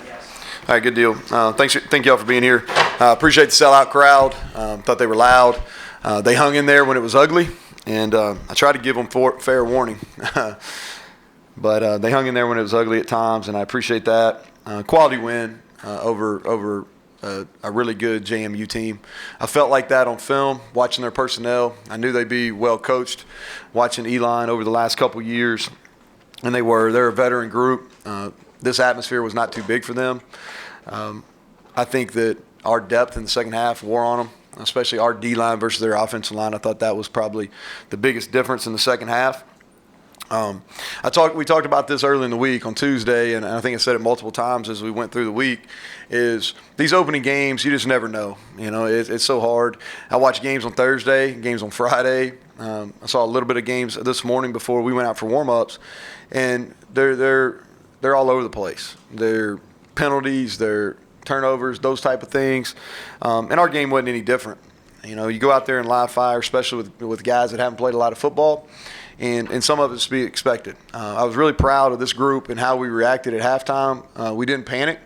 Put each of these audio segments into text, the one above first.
All right, good deal. Thank y'all for being here. Appreciate the sellout crowd. Thought they were loud. They hung in there when it was ugly, and I tried to give them fair warning. But they hung in there when it was ugly at times, and I appreciate that. Quality win over a really good JMU team. I felt like that on film, watching their personnel. I knew they'd be well coached, watching Elon over the last couple years, and they were. They're a veteran group. This atmosphere was not too big for them. I think that our depth in the second half wore on them, especially our D-line versus their offensive line. I thought that was probably the biggest difference in the second half. We talked about this early in the week on Tuesday, and I think I said it multiple times as we went through the week, is these opening games, you just never know. You know, it's so hard. I watched games on Thursday, games on Friday. I saw a little bit of games this morning before we went out for warm-ups, and they're all over the place. They're penalties, they're turnovers, those type of things. And our game wasn't any different. You know, you go out there in live fire, especially with guys that haven't played a lot of football, and some of it's to be expected. I was really proud of this group and how we reacted at halftime. We didn't panic,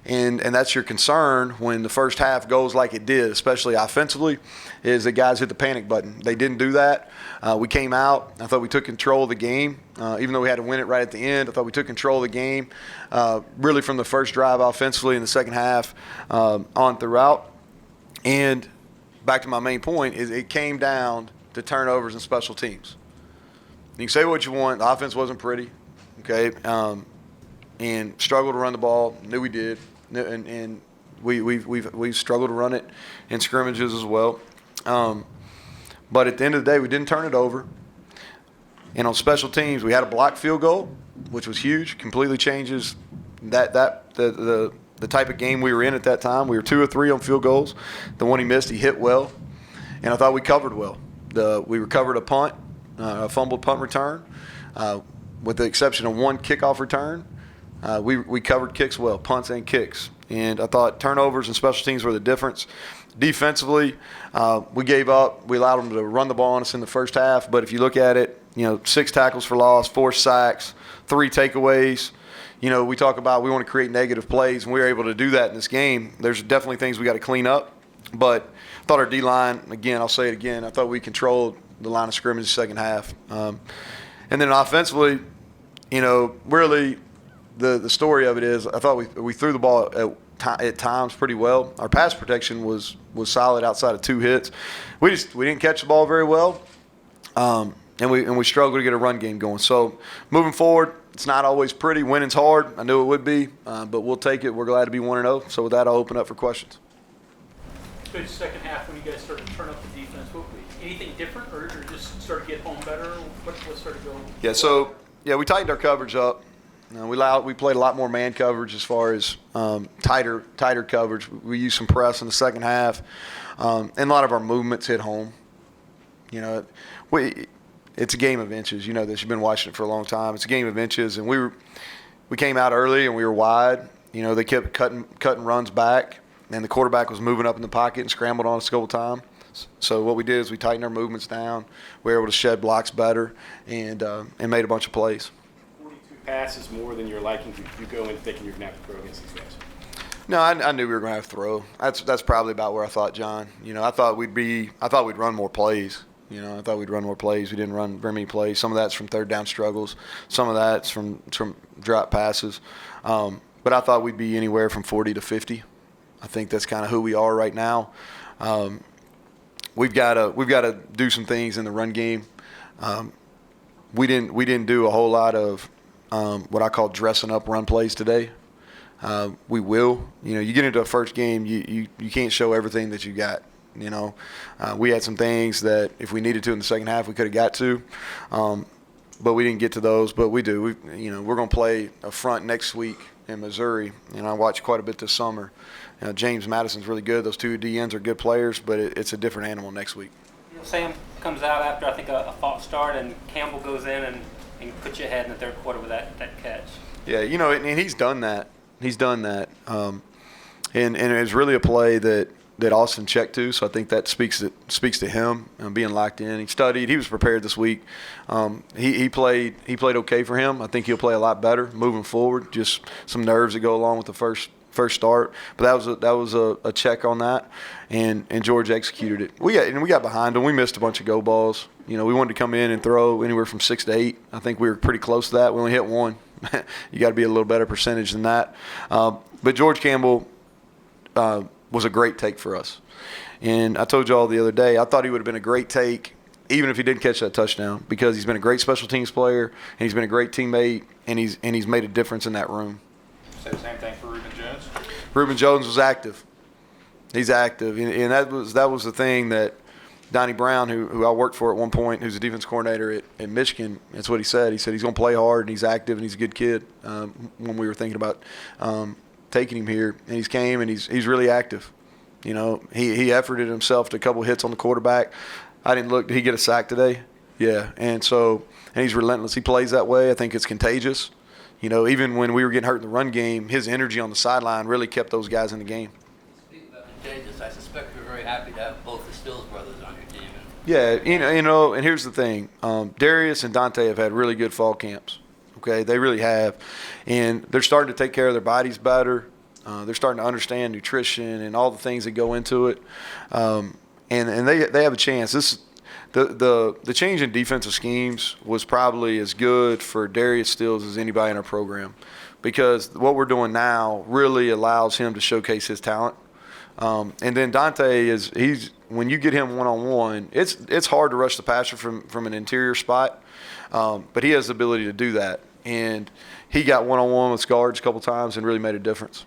and that's your concern when the first half goes like it did, especially offensively, is that guys hit the panic button. They didn't do that. We came out. I thought we took control of the game. Even though we had to win it right at the end, I thought we took control of the game really from the first drive offensively in the second half on throughout. And back to my main point is it came down to turnovers and special teams. You can say what you want. The offense wasn't pretty, okay, and struggled to run the ball. Knew we did, and we've struggled to run it in scrimmages as well. But at the end of the day, we didn't turn it over. And on special teams, we had a blocked field goal, which was huge. Completely changes the type of game we were in at that time. We were 2 or 3 on field goals. The one he missed, he hit well, and I thought we covered well. We recovered a punt. A fumbled punt return, with the exception of one kickoff return. We covered kicks well, punts and kicks. And I thought turnovers and special teams were the difference. Defensively, we gave up. We allowed them to run the ball on us in the first half. But if you look at it, 6 tackles for loss, 4 sacks, 3 takeaways. We talk about we want to create negative plays, and we were able to do that in this game. There's definitely things we got to clean up. But I thought our D-line, again, I'll say it again, I thought we controlled the line of scrimmage the second half. And then offensively, really the story of it is I thought we threw the ball at times pretty well. Our pass protection was solid outside of 2 hits. We didn't catch the ball very well, and we struggled to get a run game going. So moving forward, it's not always pretty. Winning's hard. I knew it would be, but we'll take it. We're glad to be 1-0. So with that, I'll open up for questions. So the second half, when you guys started to turn up the defense, anything different, or just started to get home better? What started going? Yeah, we tightened our coverage up. We played a lot more man coverage as far as tighter coverage. We used some press in the second half, and a lot of our movements hit home. It's a game of inches. You know this. You've been watching it for a long time. It's a game of inches, and we came out early and we were wide. They kept cutting runs back, and the quarterback was moving up in the pocket and scrambled on us the whole time. So what we did is we tightened our movements down. We were able to shed blocks better and made a bunch of plays. 42 passes more than you're liking. You go in thinking you're going to have to throw against these guys. No, I knew we were going to have to throw. That's probably about where I thought, John. I thought we'd run more plays. I thought we'd run more plays. We didn't run very many plays. Some of that's from third down struggles. Some of that's from drop passes. But I thought we'd be anywhere from 40 to 50. I think that's kind of who we are right now. We've got to do some things in the run game. We didn't do a whole lot of what I call dressing up run plays today. We will. You get into a first game, you can't show everything that you got. We had some things that if we needed to in the second half, we could have got to, but we didn't get to those. But we do. We're going to play a front next week in Missouri, and I watched quite a bit this summer. James Madison's really good. Those 2 DNs are good players, but it's a different animal next week. Sam comes out after, I think, a false start, and Campbell goes in and puts you ahead in the third quarter with that catch. Yeah, and he's done that. And it was really a play that that Austin checked to, so I think that speaks to him and being locked in. He studied. He was prepared this week. He played okay for him. I think he'll play a lot better moving forward. Just some nerves that go along with the first start, but that was a check on that, and George executed it. We got behind him. We missed a bunch of go balls. We wanted to come in and throw anywhere from 6 to 8. I think we were pretty close to that. We only hit 1. You got to be a little better percentage than that. But George Campbell was a great take for us. And I told you all the other day, I thought he would have been a great take even if he didn't catch that touchdown, because he's been a great special teams player and he's been a great teammate, and he's made a difference in that room. Say the same thing for Reuben Jones. Reuben Jones was active. He's active, and that was the thing that Donnie Brown, who I worked for at one point, who's a defense coordinator at Michigan, that's what he said. He said he's going to play hard and he's active and he's a good kid. When we were thinking about taking him here, and he's came and he's really active. He efforted himself to a couple hits on the quarterback. I didn't look. Did he get a sack today? Yeah, and he's relentless. He plays that way. I think it's contagious. Even when we were getting hurt in the run game, his energy on the sideline really kept those guys in the game. Speaking about contagious, I suspect you're very happy to have both the Stills brothers on your team. Yeah, and here's the thing. Darius and Dante have had really good fall camps. Okay, they really have. And they're starting to take care of their bodies better. They're starting to understand nutrition and all the things that go into it. And they have a chance. The change in defensive schemes was probably as good for Darius Stills as anybody in our program, because what we're doing now really allows him to showcase his talent. And then Dante when you get him one-on-one, it's hard to rush the passer from an interior spot, but he has the ability to do that. And he got one-on-one with guards a couple times and really made a difference.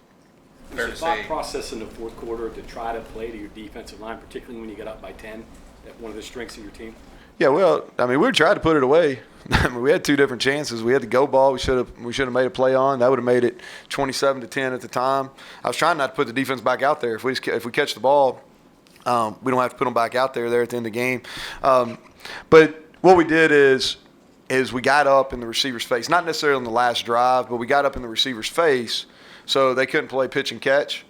Was your thought process in the fourth quarter to try to play to your defensive line, particularly when you get up by 10, that one of the strengths of your team? Yeah, well, we tried to put it away. We had 2 different chances. We had the go ball. We should have made a play on. That would have made it 27-10 at the time. I was trying not to put the defense back out there. If we catch the ball, we don't have to put them back out there at the end of the game. But what we did is we got up in the receiver's face, not necessarily on the last drive, but we got up in the receiver's face so they couldn't play pitch and catch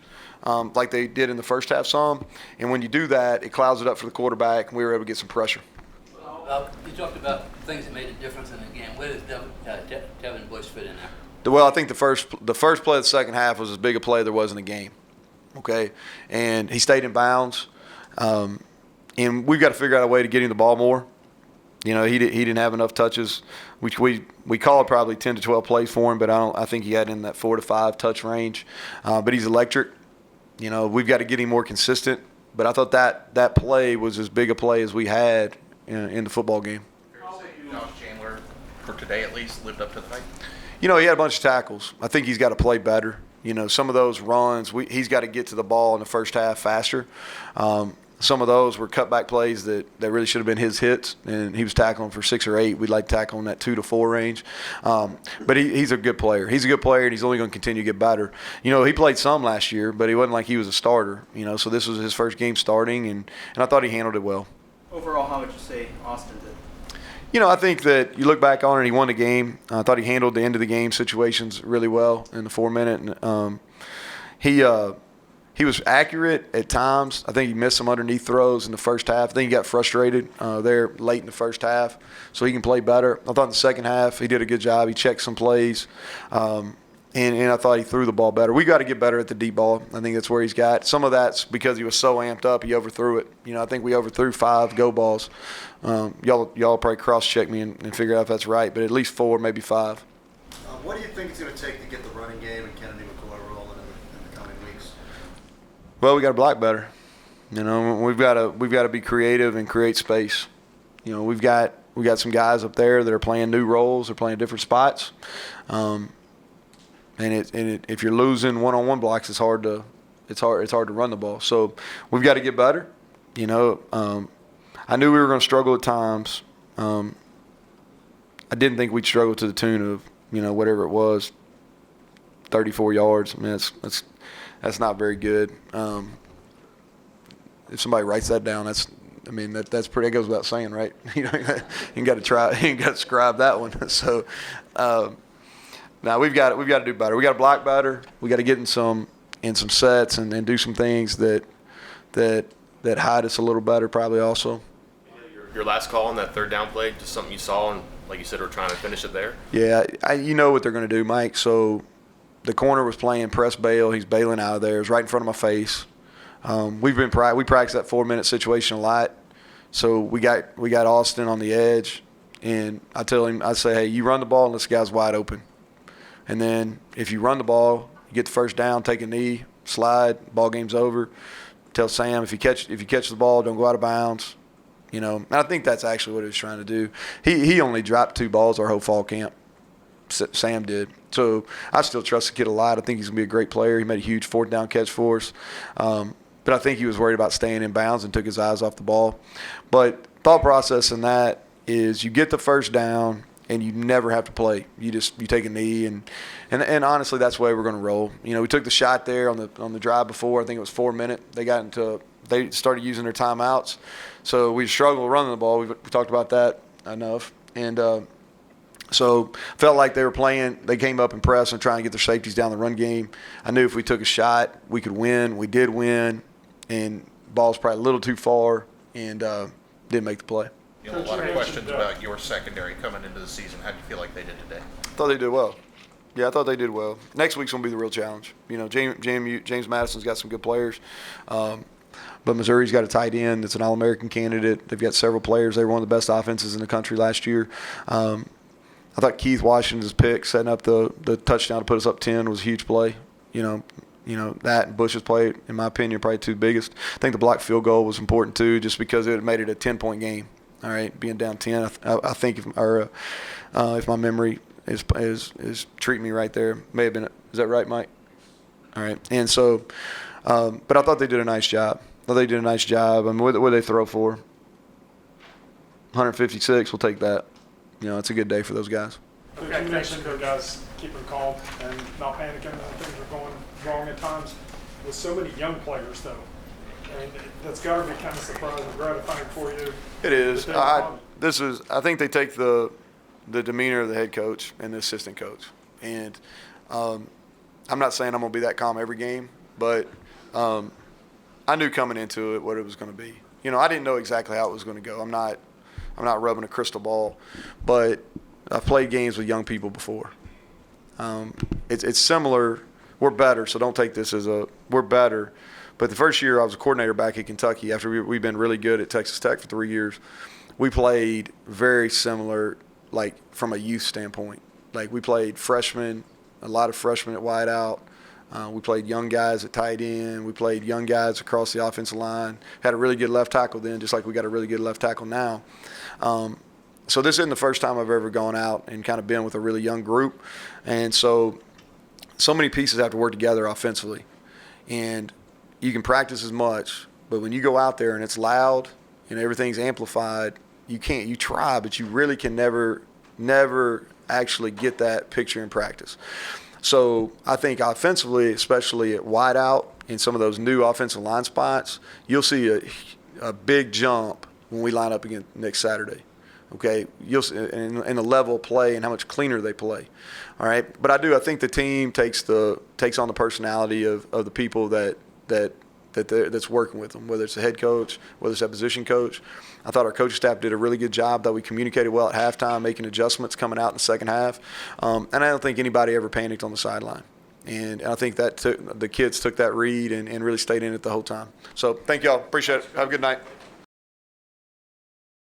like they did in the first half some. And when you do that, it clouds it up for the quarterback, and we were able to get some pressure. You talked about things that made a difference in the game. Where does Devin Bush fit in there? Well, I think the first play of the second half was as big a play there was in the game. Okay, and he stayed in bounds, and we've got to figure out a way to get him the ball more. He didn't have enough touches. We called probably 10 to 12 plays for him, but I think he had in that 4 to 5 touch range. But he's electric. We've got to get him more consistent. But I thought that play was as big a play as we had in the football game. Josh Chandler, for today at least, lived up to the hype. He had a bunch of tackles. I think he's got to play better. Some of those runs, he's got to get to the ball in the first half faster. Some of those were cutback plays that really should have been his hits, and he was tackling for 6 or 8. We'd like to tackle in that 2 to 4 range. But he's a good player. He's a good player, and he's only going to continue to get better. He played some last year, but he wasn't like he was a starter. So this was his first game starting, and I thought he handled it well. Overall, how would you say Austin did? I think that you look back on it, he won the game. I thought he handled the end of the game situations really well in the 4-minute. And, he was accurate at times. I think he missed some underneath throws in the first half. I think he got frustrated there late in the first half, so he can play better. I thought in the second half he did a good job. He checked some plays, and I thought he threw the ball better. We got to get better at the deep ball. I think that's where he's got. Some of that's because he was so amped up, he overthrew it. I think we overthrew 5 go balls. Y'all probably cross-check me and figure out if that's right, but at least 4, maybe 5. What do you think it's going to take to get the running game and Kennedy McCoy rolling in the coming weeks? Well, we got to block better. We've got to be creative and create space. We've got some guys up there that are playing new roles. They're playing different spots. And if you're losing one-on-one blocks, it's hard to run the ball. So we've got to get better. I knew we were going to struggle at times. I didn't think we'd struggle to the tune of whatever it was, 34 yards. I mean, that's not very good. If somebody writes that down, that's pretty. That goes without saying, right? You got to try. You got to scribe that one. So now we've got to do better. We got to block better. We got to get in some sets and do some things that that hide us a little better probably also. Your last call on that third down play, just something you saw, and like you said, we're trying to finish it there. Yeah, you know what they're going to do, Mike. So the corner was playing press bail. He's bailing out of there. It was right in front of my face. We practiced that 4-minute situation a lot. So we got Austin on the edge, and I say, hey, you run the ball and this guy's wide open. And then if you run the ball, you get the first down, take a knee, slide, ball game's over. Tell Sam if you catch the ball, don't go out of bounds. You know, and I think that's actually what he was trying to do. He only dropped 2 balls our whole fall camp. Sam did. So I still trust the kid a lot. I think he's going to be a great player. He made a huge 4th down catch for us. But I think he was worried about staying in bounds and took his eyes off the ball. But thought process in that is you get the first down and you never have to play. You take a knee and honestly that's the way we're going to roll. You know, we took the shot there on the drive before. I think it was 4 minutes. They started using their timeouts. So we struggled running the ball. We talked about that enough. And so felt like they were playing. They came up and pressed and trying to get their safeties down the run game. I knew if we took a shot, we could win. We did win. And ball's probably a little too far and didn't make the play. You know, a lot of questions about your secondary coming into the season. How do you feel like they did today? I thought they did well. Yeah, I thought they did well. Next week's going to be the real challenge. You know, JMU, James Madison's got some good players. But Missouri's got a tight end that's an All-American candidate. They've got several players. They were one of the best offenses in the country last year. I thought Keith Washington's pick, setting up the touchdown to put us up 10, was a huge play. You know that and Bush's play, in my opinion, probably 2 biggest. I think the blocked field goal was important too, just because it made it a 10-point game. All right, being down 10, I think if my memory is treating me right there, may have been. Is that right, Mike? All right, and so, but I thought they did a nice job. I mean, what did they throw for? 156. We'll take that. You know, it's a good day for those guys. Okay, you mentioned the guys keeping calm and not panicking when things are going wrong at times. With so many young players, though, and that's got to be kind of surprising and gratifying for you. It is. I think they take the demeanor of the head coach and the assistant coach, and I'm not saying I'm going to be that calm every game, but I knew coming into it what it was going to be. You know, I didn't know exactly how it was going to go. I'm not rubbing a crystal ball, but I've played games with young people before. It's similar. We're better, so don't take this as we're better. But the first year I was a coordinator back in Kentucky, after we've been really good at Texas Tech for 3 years, we played very similar, like from a youth standpoint. Like we played freshmen, a lot of freshmen at wideout. We played young guys at tight end. We played young guys across the offensive line. Had a really good left tackle then, just like we got a really good left tackle now. So this isn't the first time I've ever gone out and kind of been with a really young group. And so many pieces have to work together offensively. And you can practice as much, but when you go out there and it's loud and everything's amplified, you try, but you really can never actually get that picture in practice. So I think offensively, especially at wideout in some of those new offensive line spots, you'll see a big jump when we line up again next Saturday. Okay, you'll see in the level of play and how much cleaner they play. All right, but I think the team takes on the personality of the people that's working with them, whether it's the head coach, whether it's that position coach. I thought our coaching staff did a really good job, that we communicated well at halftime, making adjustments coming out in the second half. And I don't think anybody ever panicked on the sideline. And I think that the kids took that read and really stayed in it the whole time. So thank y'all. Appreciate it. Have a good night.